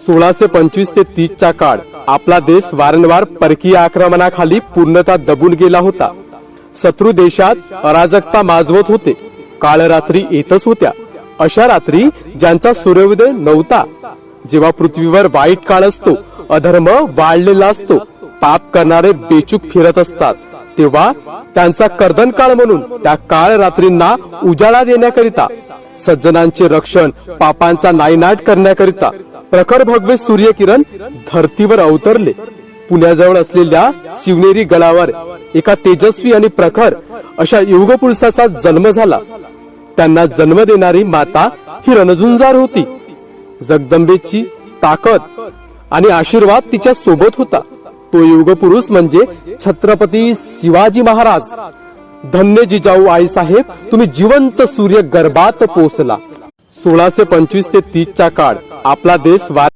1625 ते 30 चा काळ आपला देश वारंवार परकीय आक्रमणाखाली पूर्णतः दबून गेला होता। शत्रू देशात अराजकता माजवत होते। काळ रात्री येतच होत्या। अशा रात्री ज्यांचा सूर्योदय नव्हता, जेव्हा पृथ्वीवर वाईट काळ असतो, अधर्म वाढलेला असतो, पाप करणारे बेचूक फिरत असतात, तेव्हा त्यांचा कर्दन काळ म्हणून त्या काळ रात्रींना उजाळा देण्याकरिता, सज्जनांचे रक्षण, पापांचा नायनाट करण्याकरिता प्रखर भगवे सूर्यकिरण धरतीवर अवतरले। पुण्याजवळ असलेल्या शिवनेरी गडावर एका तेजस्वी आणि प्रखर अशा युगपुरुषाचा जन्म झाला। त्यांना जन्म देणारी माता ही रणझुंजार होती। जगदंबेची ताकद आणि आशीर्वाद तिच्या सोबत होता। तो युगपुरुष म्हणजे छत्रपती शिवाजी महाराज। धन्य जिजाऊ आई साहेब, तुम्ही जिवंत सूर्य गर्भात पोचला। 1625 ते 30 चा काळ आपला देश